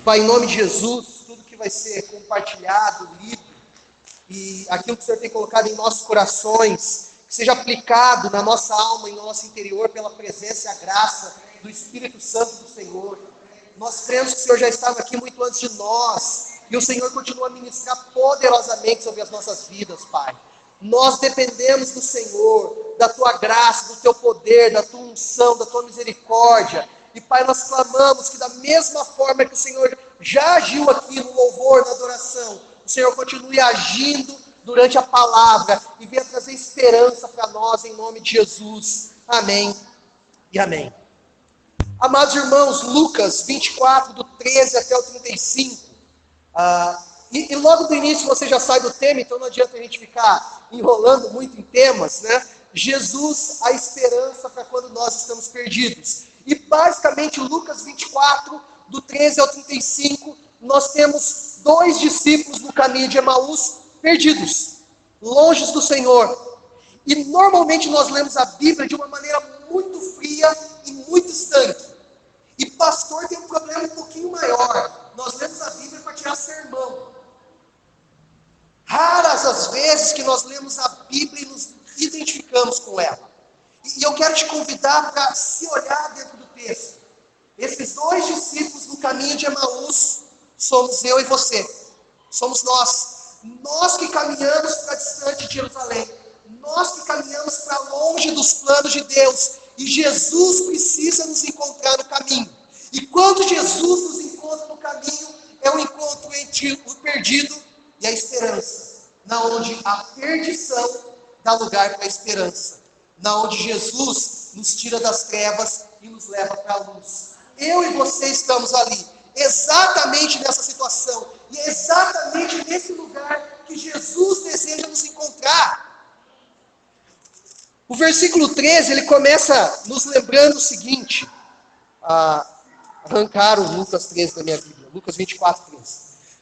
Pai, em nome de Jesus, tudo que vai ser compartilhado, lido, e aquilo que o Senhor tem colocado em nossos corações, que seja aplicado na nossa alma, em nosso interior, pela presença e a graça do Espírito Santo do Senhor. Nós cremos que o Senhor já estava aqui muito antes de nós, e o Senhor continua a ministrar poderosamente sobre as nossas vidas, Pai. Nós dependemos do Senhor, da Tua graça, do Teu poder, da Tua unção, da Tua misericórdia. E, Pai, nós clamamos que da mesma forma que o Senhor já agiu aqui no louvor, na adoração, o Senhor continue agindo durante a palavra e venha trazer esperança para nós, em nome de Jesus. Amém e amém. Amados irmãos, Lucas 24, do 13 até o 35. E logo do início você já sai do tema, então não adianta a gente ficar enrolando muito em temas, né? Jesus, a esperança para quando nós estamos perdidos. E basicamente Lucas 24, do 13 ao 35, nós temos dois discípulos no caminho de Emaús perdidos, longe do Senhor. E normalmente nós lemos a Bíblia de uma maneira muito fria e muito estanque. E pastor tem um problema um pouquinho maior. Nós lemos a Bíblia para tirar sermão. Raras as vezes que nós lemos a Bíblia e nos identificamos com ela. E eu quero te convidar para se olhar dentro do texto. Esses dois discípulos no caminho de Emaús somos eu e você. Somos nós. Nós que caminhamos para distante de Jerusalém. Nós que caminhamos para longe dos planos de Deus. E Jesus precisa nos encontrar no caminho. E quando Jesus nos encontra no caminho, é um encontro entre o perdido e a esperança. Na onde a perdição dá lugar para a esperança. Na onde Jesus nos tira das trevas e nos leva para a luz. Eu e você estamos ali, exatamente nessa situação. E é exatamente nesse lugar que Jesus deseja nos encontrar. O versículo 13, ele começa nos lembrando o seguinte. Arrancaram Lucas 13 da minha Bíblia. Lucas 24, 13.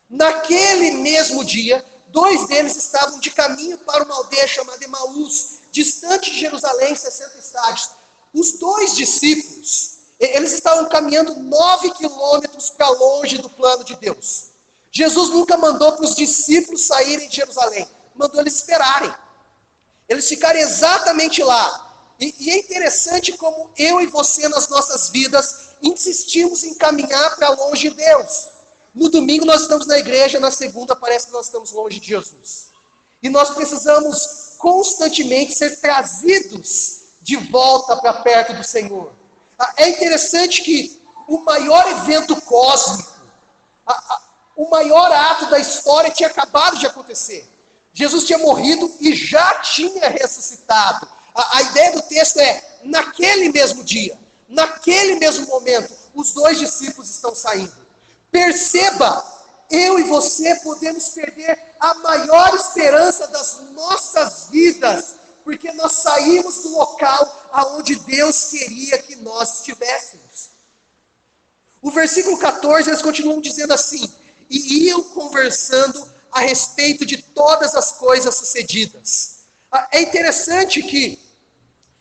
Naquele mesmo dia, dois deles estavam de caminho para uma aldeia chamada Emaús, distante de Jerusalém, 60 estádios. Os dois discípulos, eles estavam caminhando 9 quilômetros para longe do plano de Deus. Jesus nunca mandou para os discípulos saírem de Jerusalém. Mandou eles esperarem. Eles ficarem exatamente lá. E é interessante como eu e você, nas nossas vidas, insistimos em caminhar para longe de Deus. No domingo nós estamos na igreja, na segunda parece que nós estamos longe de Jesus. E nós precisamos constantemente ser trazidos de volta para perto do Senhor. É interessante que o maior evento cósmico, o maior ato da história tinha acabado de acontecer. Jesus tinha morrido e já tinha ressuscitado. A ideia do texto é, naquele mesmo dia, naquele mesmo momento, os dois discípulos estão saindo. Perceba, eu e você podemos perder a maior esperança das nossas vidas, porque nós saímos do local aonde Deus queria que nós estivéssemos. O versículo 14, eles continuam dizendo assim, e iam conversando a respeito de todas as coisas sucedidas. É interessante que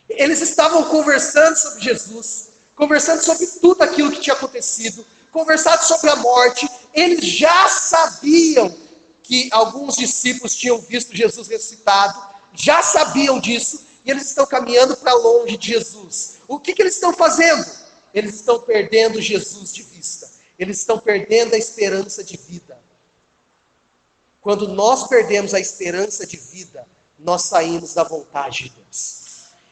eles estavam conversando sobre Jesus, conversando sobre tudo aquilo que tinha acontecido, conversado sobre a morte. Eles já sabiam que alguns discípulos tinham visto Jesus ressuscitado, já sabiam disso, e eles estão caminhando para longe de Jesus. O que eles estão fazendo? Eles estão perdendo Jesus de vista. Eles estão perdendo a esperança de vida. Quando nós perdemos a esperança de vida, nós saímos da vontade de Deus.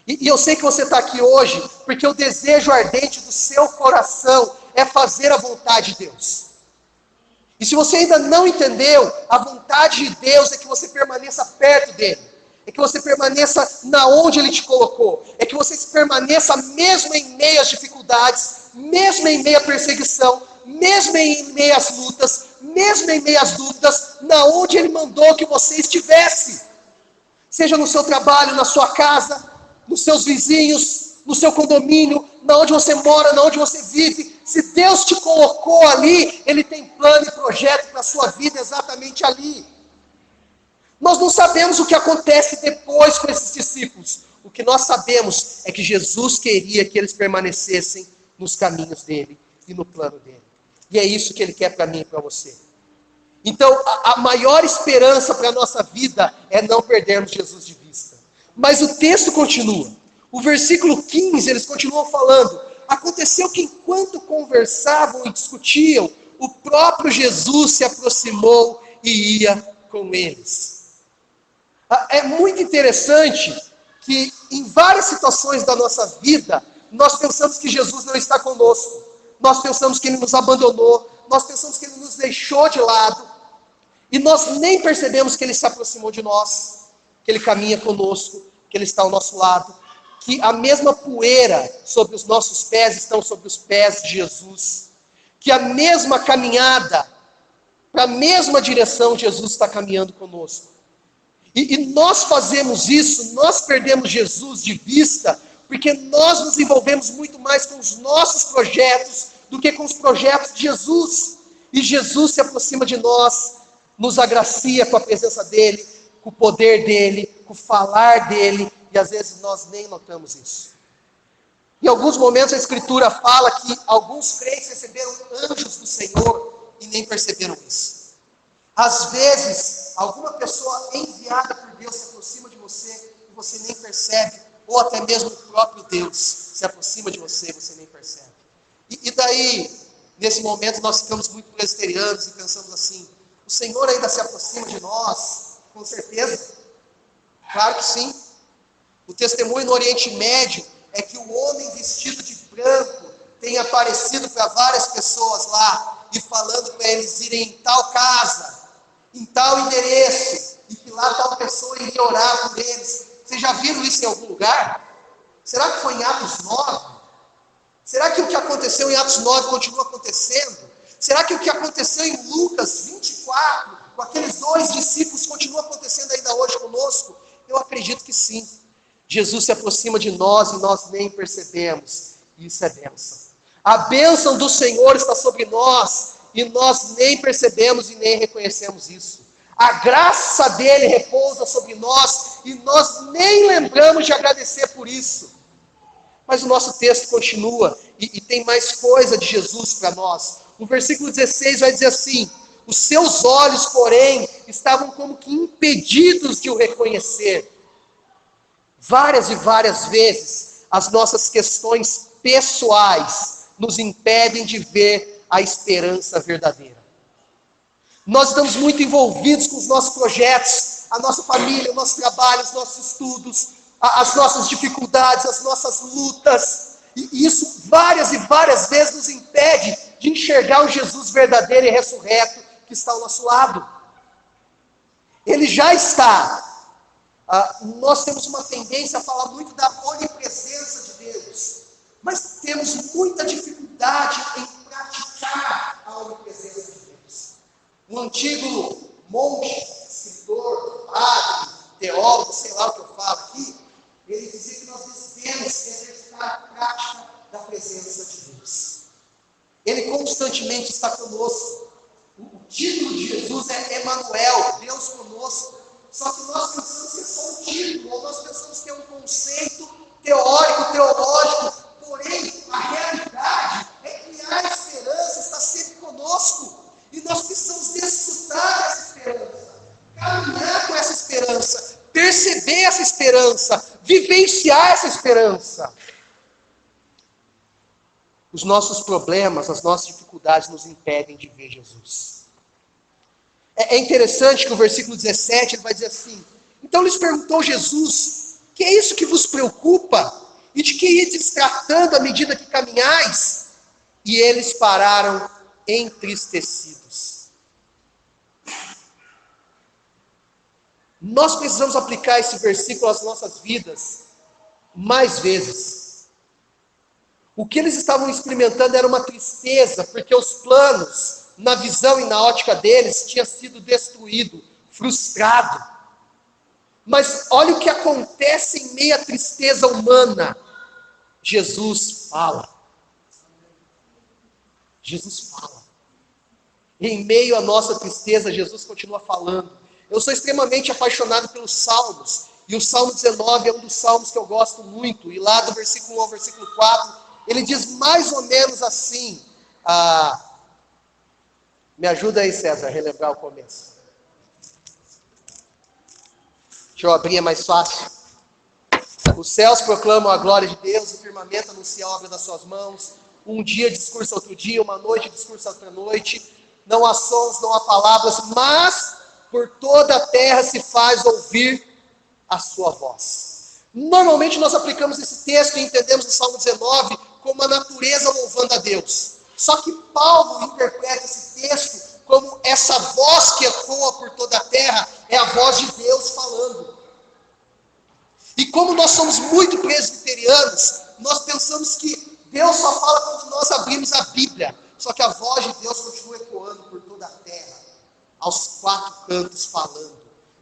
E eu sei que você está aqui hoje, porque o desejo ardente do seu coração é fazer a vontade de Deus. E se você ainda não entendeu, a vontade de Deus é que você permaneça perto dele. É que você permaneça na onde ele te colocou. É que você permaneça mesmo em meio às dificuldades, mesmo em meio à perseguição, mesmo em meio às lutas, mesmo em meio às dúvidas, na onde ele mandou que você estivesse. Seja no seu trabalho, na sua casa, nos seus vizinhos, no seu condomínio, na onde você mora, na onde você vive. Se Deus te colocou ali, Ele tem plano e projeto para a sua vida exatamente ali. Nós não sabemos o que acontece depois com esses discípulos. O que nós sabemos é que Jesus queria que eles permanecessem nos caminhos dele e no plano dele. E é isso que Ele quer para mim e para você. Então, a maior esperança para a nossa vida é não perdermos Jesus de vista. Mas o texto continua. O versículo 15, eles continuam falando. Aconteceu que enquanto conversavam e discutiam, o próprio Jesus se aproximou e ia com eles. É muito interessante que em várias situações da nossa vida, nós pensamos que Jesus não está conosco. Nós pensamos que Ele nos abandonou. Nós pensamos que Ele nos deixou de lado. E nós nem percebemos que Ele se aproximou de nós, que Ele caminha conosco, que Ele está ao nosso lado, que a mesma poeira sobre os nossos pés estão sobre os pés de Jesus, que a mesma caminhada, para a mesma direção, Jesus está caminhando conosco. E nós fazemos isso, nós perdemos Jesus de vista, porque nós nos envolvemos muito mais com os nossos projetos do que com os projetos de Jesus. E Jesus se aproxima de nós, nos agracia com a presença dEle, com o poder dEle, com o falar dEle, e às vezes nós nem notamos isso. Em alguns momentos a Escritura fala que alguns crentes receberam anjos do Senhor e nem perceberam isso. Às vezes, alguma pessoa enviada por Deus se aproxima de você e você nem percebe, ou até mesmo o próprio Deus se aproxima de você e você nem percebe. E daí, nesse momento, nós ficamos muito presbiterianos e pensamos assim: o Senhor ainda se aproxima de nós? Com certeza. Claro que sim. O testemunho no Oriente Médio é que o homem vestido de branco tem aparecido para várias pessoas lá e falando para eles irem em tal casa, em tal endereço, e que lá tal pessoa iria orar por eles. Vocês já viram isso em algum lugar? Será que foi em Atos 9? Será que o que aconteceu em Atos 9 continua acontecendo? Será que o que aconteceu em Lucas 24, com aqueles 2 discípulos, continua acontecendo ainda hoje conosco? Eu acredito que sim. Jesus se aproxima de nós e nós nem percebemos. Isso é bênção. A bênção do Senhor está sobre nós e nós nem percebemos e nem reconhecemos isso. A graça dele repousa sobre nós e nós nem lembramos de agradecer por isso. Mas o nosso texto continua e tem mais coisa de Jesus para nós. O versículo 16 vai dizer assim: os seus olhos, porém, estavam como que impedidos de o reconhecer. Várias e várias vezes, as nossas questões pessoais nos impedem de ver a esperança verdadeira. Nós estamos muito envolvidos com os nossos projetos, a nossa família, o nosso trabalho, os nossos estudos, as nossas dificuldades, as nossas lutas. E isso várias e várias vezes nos impede de enxergar o Jesus verdadeiro e ressurreto que está ao nosso lado. Ele já está. Nós temos uma tendência a falar muito da onipresença de Deus, mas temos muita dificuldade em praticar a onipresença de Deus. Um antigo monge, escritor, padre, teólogo, sei lá o que eu falo aqui, ele dizia que nós devemos exercitar a prática da presença de Deus. Ele constantemente está conosco. O título de Jesus é Emanuel, Deus conosco. Só que nós pensamos que é só um título, ou nós pensamos que é um conceito teórico, teológico. Porém, a realidade é que a esperança está sempre conosco. E nós precisamos desfrutar dessa esperança, caminhar com essa esperança, perceber essa esperança, vivenciar essa esperança. Os nossos problemas, as nossas dificuldades nos impedem de ver Jesus. É interessante que o versículo 17 ele vai dizer assim: então lhes perguntou Jesus: que é isso que vos preocupa? E de que ides tratando à medida que caminhais? E eles pararam entristecidos. Nós precisamos aplicar esse versículo às nossas vidas mais vezes. O que eles estavam experimentando era uma tristeza, porque os planos, na visão e na ótica deles, tinha sido destruído, frustrado. Mas olha o que acontece em meio à tristeza humana. Jesus fala. Jesus fala. Em meio à nossa tristeza, Jesus continua falando. Eu sou extremamente apaixonado pelos Salmos. E o Salmo 19 é um dos salmos que eu gosto muito. E lá do versículo 1 ao versículo 4, ele diz mais ou menos assim: Me ajuda aí, César, a relembrar o começo. Deixa eu abrir, é mais fácil. Os céus proclamam a glória de Deus, o firmamento anuncia a obra das suas mãos. Um dia discursa outro dia, uma noite discursa outra noite. Não há sons, não há palavras, mas por toda a terra se faz ouvir a sua voz. Normalmente nós aplicamos esse texto e entendemos o Salmo 19 como a natureza louvando a Deus. Só que Paulo interpreta esse texto como essa voz que ecoa por toda a terra é a voz de Deus falando. E como nós somos muito presbiterianos, nós pensamos que Deus só fala quando nós abrimos a Bíblia. Só que a voz de Deus continua ecoando por toda a terra, aos quatro cantos falando.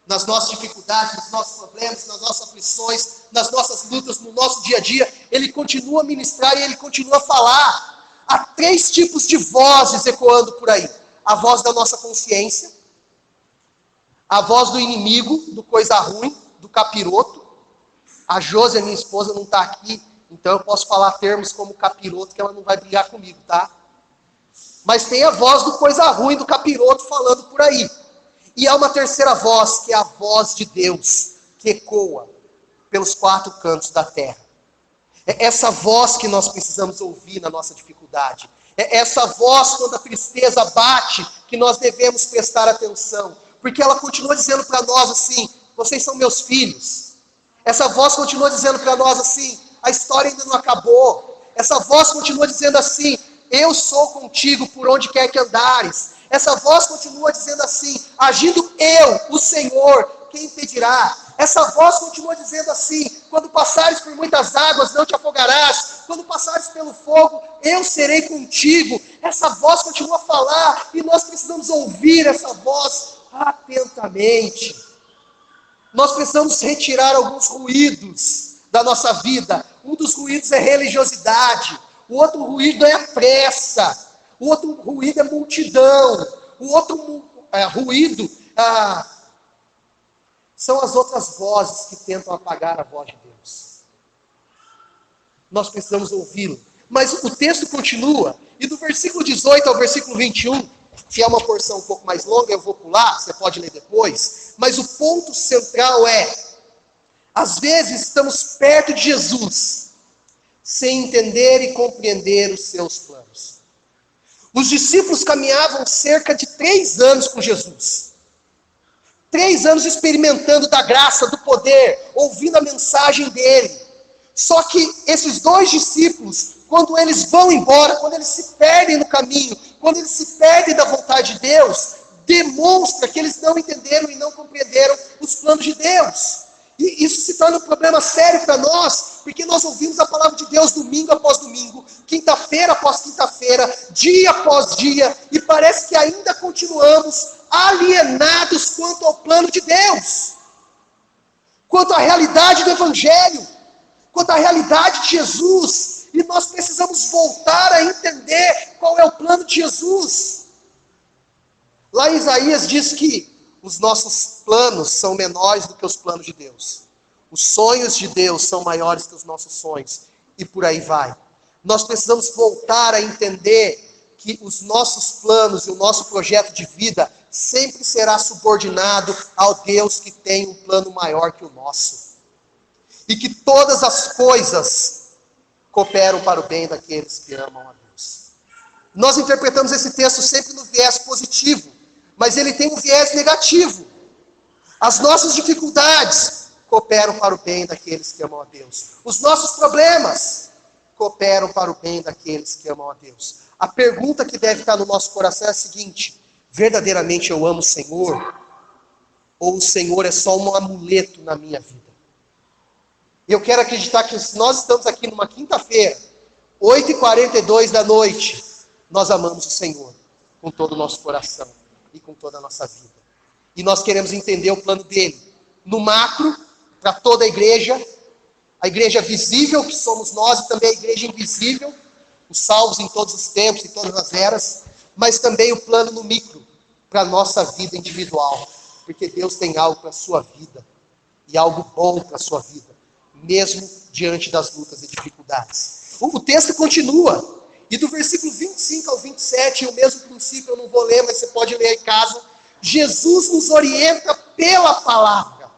Nas nossas dificuldades, nos nossos problemas, nas nossas aflições, nas nossas lutas, no nosso dia a dia, Ele continua a ministrar e Ele continua a falar. Há 3 tipos de vozes ecoando por aí. A voz da nossa consciência, a voz do inimigo, do coisa ruim, do capiroto. A Josi, minha esposa, não está aqui, então eu posso falar termos como capiroto, que ela não vai brigar comigo, tá? Mas tem a voz do coisa ruim, do capiroto falando por aí. E há uma terceira voz, que é a voz de Deus, que ecoa pelos 4 cantos da terra. É essa voz que nós precisamos ouvir na nossa dificuldade. É essa voz, quando a tristeza bate, que nós devemos prestar atenção. Porque ela continua dizendo para nós assim, vocês são meus filhos. Essa voz continua dizendo para nós assim, a história ainda não acabou. Essa voz continua dizendo assim, eu sou contigo por onde quer que andares. Essa voz continua dizendo assim, agindo eu, o Senhor, quem impedirá? Essa voz continua dizendo assim, quando passares por muitas águas, não te afogarás. Quando passares pelo fogo, eu serei contigo. Essa voz continua a falar e nós precisamos ouvir essa voz atentamente. Nós precisamos retirar alguns ruídos da nossa vida. Um dos ruídos é religiosidade. O outro ruído é a pressa. O outro ruído é multidão. O outro ruído são as outras vozes que tentam apagar a voz de Deus. Nós precisamos ouvi-lo. Mas o texto continua. E do versículo 18 ao versículo 21, que é uma porção um pouco mais longa, eu vou pular, você pode ler depois. Mas o ponto central é, às vezes estamos perto de Jesus, sem entender e compreender os seus planos. Os discípulos caminhavam cerca de 3 anos com Jesus. 3 anos experimentando da graça, do poder, ouvindo a mensagem dele. Só que esses 2 discípulos, quando eles vão embora, quando eles se perdem no caminho, quando eles se perdem da vontade de Deus, demonstra que eles não entenderam e não compreenderam os planos de Deus. E isso se torna um problema sério para nós, porque nós ouvimos a palavra de Deus domingo após domingo, quinta-feira após quinta-feira, dia após dia, e parece que ainda continuamos alienados quanto ao plano de Deus, quanto à realidade do Evangelho, quanto à realidade de Jesus, e nós precisamos voltar a entender qual é o plano de Jesus. Lá em Isaías diz que os nossos planos são menores do que os planos de Deus. Os sonhos de Deus são maiores que os nossos sonhos. E por aí vai. Nós precisamos voltar a entender que os nossos planos e o nosso projeto de vida sempre será subordinado ao Deus que tem um plano maior que o nosso. E que todas as coisas cooperam para o bem daqueles que amam a Deus. Nós interpretamos esse texto sempre no viés positivo, mas ele tem um viés negativo. As nossas dificuldades cooperam para o bem daqueles que amam a Deus. Os nossos problemas cooperam para o bem daqueles que amam a Deus. A pergunta que deve estar no nosso coração é a seguinte: verdadeiramente eu amo o Senhor? Ou o Senhor é só um amuleto na minha vida? Eu quero acreditar que se nós estamos aqui numa quinta-feira, 8h42 da noite, nós amamos o Senhor com todo o nosso coração e com toda a nossa vida. E nós queremos entender o plano dele, no macro, para toda a igreja visível que somos nós e também a igreja invisível, os salvos em todos os tempos e todas as eras, mas também o plano no micro, para a nossa vida individual, porque Deus tem algo para a sua vida, e algo bom para a sua vida, mesmo diante das lutas e dificuldades. O texto continua, E do versículo 25 ao 27, o mesmo princípio, eu não vou ler, mas você pode ler em casa. Jesus nos orienta pela palavra.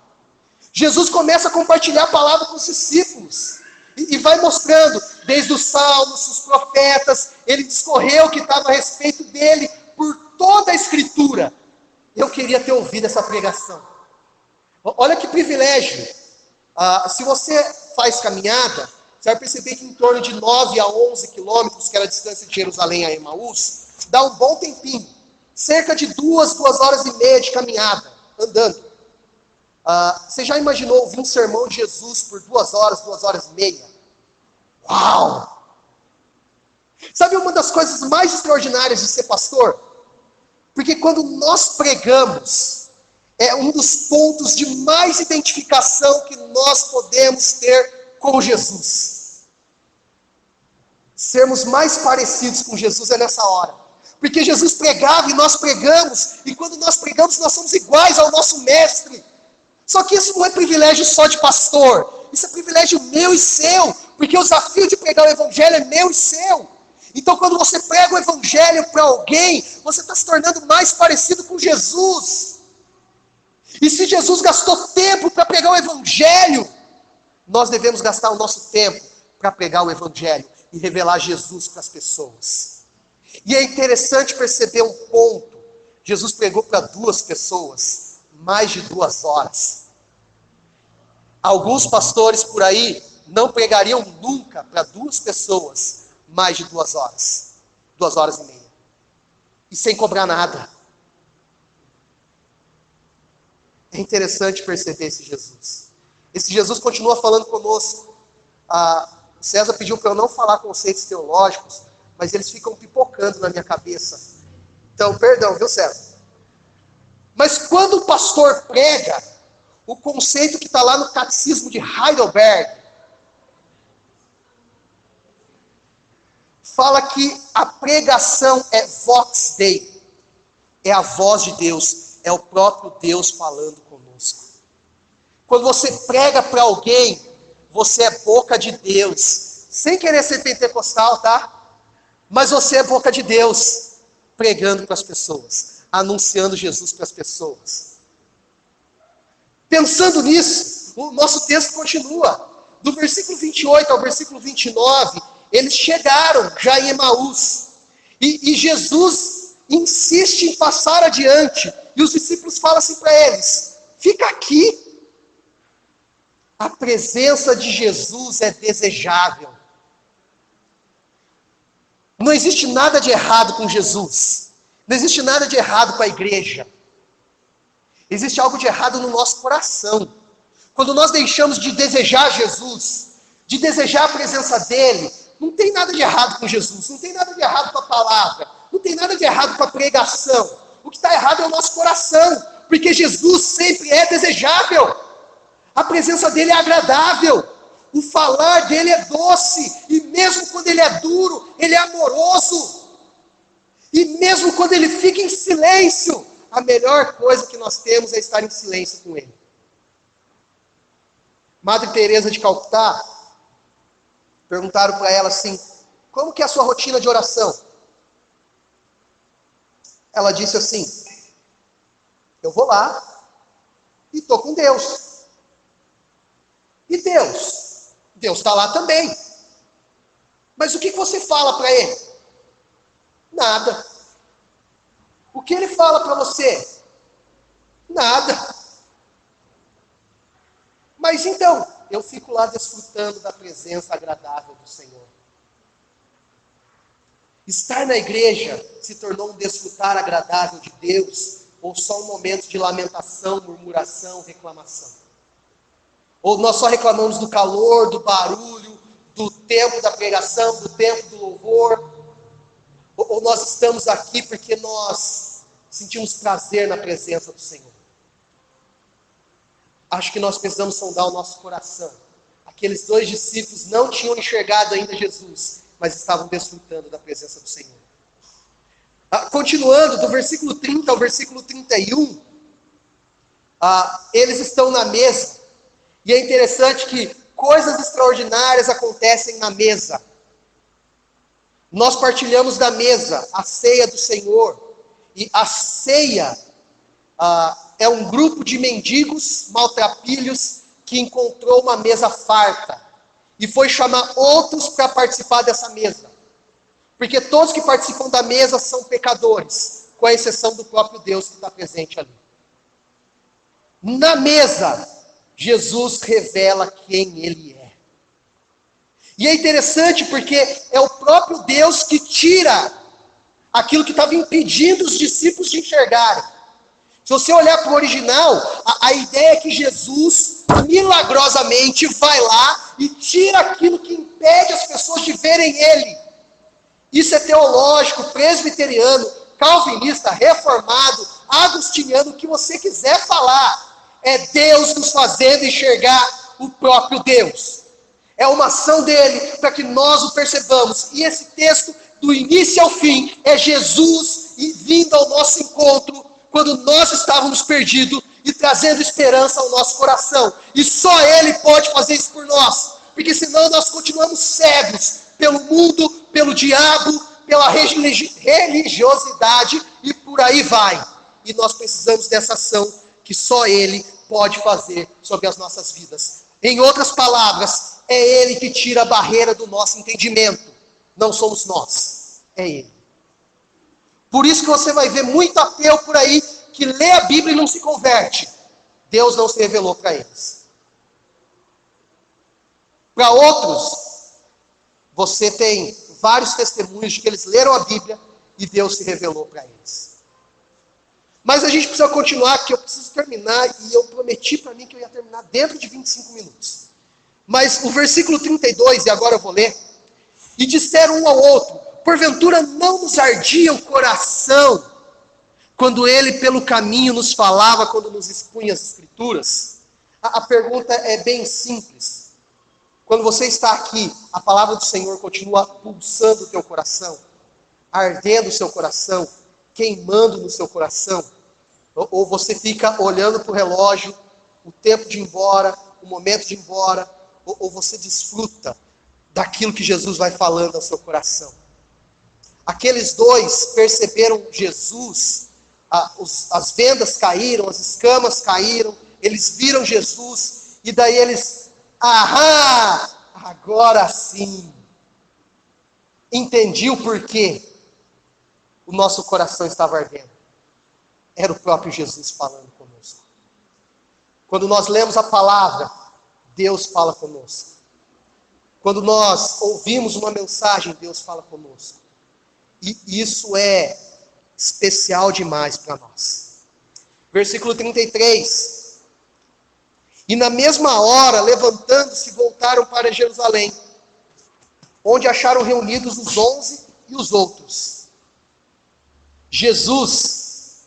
Jesus começa a compartilhar a palavra com os discípulos. E vai mostrando, desde os salmos, os profetas, ele discorreu o que estava a respeito dele por toda a Escritura. Eu queria ter ouvido essa pregação. Olha que privilégio. Se você faz caminhada, você vai perceber que em torno de 9 a 11 quilômetros, que era a distância de Jerusalém a Emaús, dá um bom tempinho. Cerca de 2 horas e meia de caminhada, andando. Você já imaginou ouvir um sermão de Jesus por 2 horas e meia? Uau! Sabe uma das coisas mais extraordinárias de ser pastor? Porque quando nós pregamos, é um dos pontos de mais identificação que nós podemos ter com Jesus. Sermos mais parecidos com Jesus é nessa hora. Porque Jesus pregava e nós pregamos, e quando nós pregamos, nós somos iguais ao nosso mestre. Só que isso não é privilégio só de pastor, isso é privilégio meu e seu, porque o desafio de pregar o evangelho é meu e seu. Então quando você prega o evangelho para alguém, você está se tornando mais parecido com Jesus. E se Jesus gastou tempo para pregar o evangelho, nós devemos gastar o nosso tempo para pregar o evangelho e revelar Jesus para as pessoas. E é interessante perceber um ponto. Jesus pregou para 2 pessoas, mais de 2 horas. Alguns pastores por aí não pregariam nunca para 2 pessoas, mais de 2 horas. 2 horas e meia. E sem cobrar nada. É interessante perceber esse Jesus. Esse Jesus continua falando conosco. César pediu para eu não falar conceitos teológicos, mas eles ficam pipocando na minha cabeça. Então, perdão, viu, César? Mas quando o pastor prega, o conceito que está lá no Catecismo de Heidelberg, fala que a pregação é vox Dei, é a voz de Deus, é o próprio Deus falando conosco. Quando você prega para alguém, você é boca de Deus, sem querer ser pentecostal, tá? Mas você é boca de Deus, pregando para as pessoas, anunciando Jesus para as pessoas. Pensando nisso, o nosso texto continua. Do versículo 28 ao versículo 29, eles chegaram já em Emaús. E Jesus insiste em passar adiante. E os discípulos falam assim para eles: fica aqui. A presença de Jesus é desejável. Não existe nada de errado com Jesus. Não existe nada de errado com a igreja. Existe algo de errado no nosso coração. Quando nós deixamos de desejar Jesus, de desejar a presença dEle, não tem nada de errado com Jesus, não tem nada de errado com a palavra, não tem nada de errado com a pregação. O que está errado é o nosso coração, porque Jesus sempre é desejável. A presença dEle é agradável. O falar dEle é doce. E mesmo quando Ele é duro, Ele é amoroso. E mesmo quando Ele fica em silêncio, a melhor coisa que nós temos é estar em silêncio com Ele. Madre Teresa de Calcutá, perguntaram para ela assim: como que é a sua rotina de oração? Ela disse assim: eu vou lá e estou com Deus. E Deus? Deus está lá também. Mas o que você fala para Ele? Nada. O que Ele fala para você? Nada. Mas então, eu fico lá desfrutando da presença agradável do Senhor. Estar na igreja se tornou um desfrutar agradável de Deus, ou só um momento de lamentação, murmuração, reclamação? Ou nós só reclamamos do calor, do barulho, do tempo da pregação, do tempo do louvor? Ou nós estamos aqui porque nós sentimos prazer na presença do Senhor? Acho que nós precisamos sondar o nosso coração. Aqueles 2 discípulos não tinham enxergado ainda Jesus, mas estavam desfrutando da presença do Senhor. Continuando, do versículo 30 ao versículo 31, eles estão na mesa. E é interessante que coisas extraordinárias acontecem na mesa. Nós partilhamos da mesa, a ceia do Senhor. E a ceia é um grupo de mendigos, maltrapilhos, que encontrou uma mesa farta. E foi chamar outros para participar dessa mesa. Porque todos que participam da mesa são pecadores, com a exceção do próprio Deus que está presente ali. Na mesa, Jesus revela quem Ele é. E é interessante porque é o próprio Deus que tira aquilo que estava impedindo os discípulos de enxergarem. Se você olhar para o original, a ideia é que Jesus milagrosamente vai lá e tira aquilo que impede as pessoas de verem Ele. Isso é teológico, presbiteriano, calvinista, reformado, agostiniano, o que você quiser falar. É Deus nos fazendo enxergar o próprio Deus. É uma ação dele para que nós o percebamos. E esse texto, do início ao fim, é Jesus vindo ao nosso encontro quando nós estávamos perdidos e trazendo esperança ao nosso coração. E só Ele pode fazer isso por nós. Porque senão nós continuamos cegos pelo mundo, pelo diabo, pela religiosidade e por aí vai. E nós precisamos dessa ação que só Ele pode fazer sobre as nossas vidas. Em outras palavras, é Ele que tira a barreira do nosso entendimento. Não somos nós, é Ele. Por isso que você vai ver muito ateu por aí que lê a Bíblia e não se converte. Deus não se revelou para eles. Para outros, você tem vários testemunhos de que eles leram a Bíblia e Deus se revelou para eles. Mas a gente precisa continuar, que eu preciso terminar, e eu prometi para mim que eu ia terminar dentro de 25 minutos. Mas o versículo 32, e agora eu vou ler, e disseram um ao outro, porventura não nos ardia o coração, quando ele pelo caminho nos falava, quando nos expunha as escrituras? A pergunta é bem simples. Quando você está aqui, a palavra do Senhor continua pulsando o teu coração, ardendo o seu coração, queimando no seu coração? Ou você fica olhando para o relógio, o tempo de ir embora, o momento de ir embora, ou você desfruta daquilo que Jesus vai falando ao seu coração? Aqueles dois perceberam Jesus, as vendas caíram, as escamas caíram, eles viram Jesus, e daí eles, agora sim, entendi o porquê o nosso coração estava ardendo. Era o próprio Jesus falando conosco. Quando nós lemos a palavra, Deus fala conosco. Quando nós ouvimos uma mensagem, Deus fala conosco. E isso é especial demais para nós. Versículo 33. E na mesma hora, levantando-se, voltaram para Jerusalém, onde acharam reunidos os 11 e os outros. Jesus,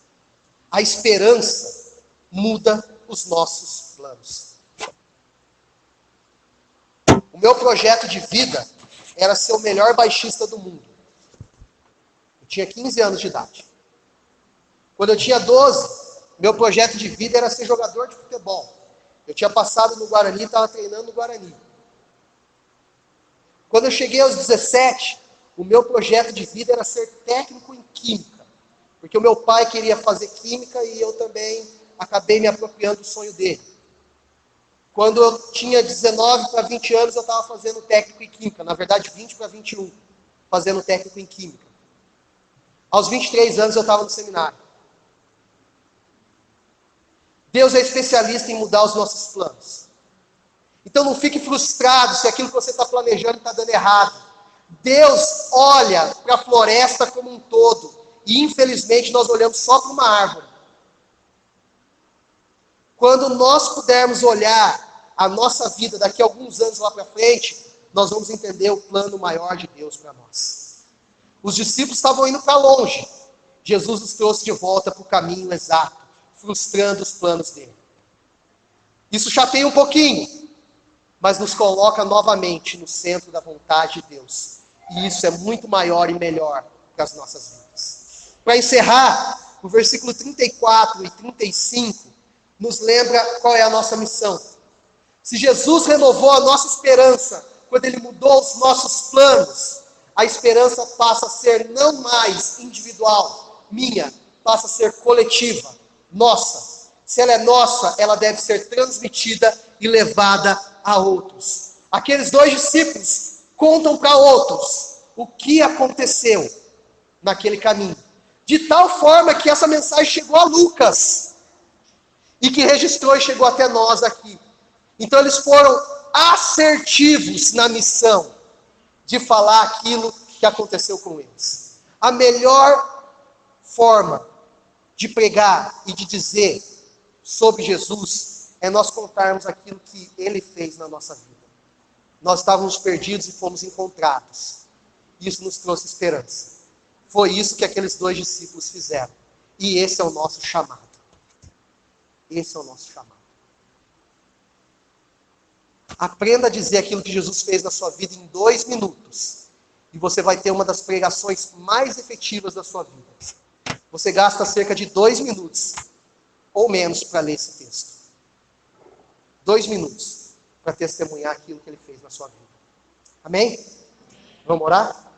a esperança, muda os nossos planos. O meu projeto de vida era ser o melhor baixista do mundo. Eu tinha 15 anos de idade. Quando eu tinha 12, meu projeto de vida era ser jogador de futebol. Eu tinha passado no Guarani, estava treinando no Guarani. Quando eu cheguei aos 17, o meu projeto de vida era ser técnico em química. Porque o meu pai queria fazer química e eu também acabei me apropriando do sonho dele. Quando eu tinha 19 para 20 anos, eu estava fazendo técnico em química. Na verdade, 20 para 21, fazendo técnico em química. Aos 23 anos, eu estava no seminário. Deus é especialista em mudar os nossos planos. Então não fique frustrado se aquilo que você está planejando está dando errado. Deus olha para a floresta como um todo. E infelizmente nós olhamos só para uma árvore. Quando nós pudermos olhar a nossa vida daqui a alguns anos lá para frente, nós vamos entender o plano maior de Deus para nós. Os discípulos estavam indo para longe. Jesus os trouxe de volta para o caminho exato, frustrando os planos dele. Isso chateia um pouquinho, mas nos coloca novamente no centro da vontade de Deus. E isso é muito maior e melhor para as nossas vidas. Para encerrar, o versículo 34 e 35 nos lembra qual é a nossa missão. Se Jesus renovou a nossa esperança quando Ele mudou os nossos planos, a esperança passa a ser não mais individual, minha, passa a ser coletiva, nossa. Se ela é nossa, ela deve ser transmitida e levada a outros. Aqueles 2 discípulos contam para outros o que aconteceu naquele caminho. De tal forma que essa mensagem chegou a Lucas. E que registrou e chegou até nós aqui. Então eles foram assertivos na missão de falar aquilo que aconteceu com eles. A melhor forma de pregar e de dizer sobre Jesus é nós contarmos aquilo que ele fez na nossa vida. Nós estávamos perdidos e fomos encontrados. Isso nos trouxe esperança. Foi isso que aqueles 2 discípulos fizeram. E esse é o nosso chamado. Esse é o nosso chamado. Aprenda a dizer aquilo que Jesus fez na sua vida em 2 minutos. E você vai ter uma das pregações mais efetivas da sua vida. Você gasta cerca de 2 minutos ou menos para ler esse texto. 2 minutos para testemunhar aquilo que ele fez na sua vida. Amém? Vamos orar?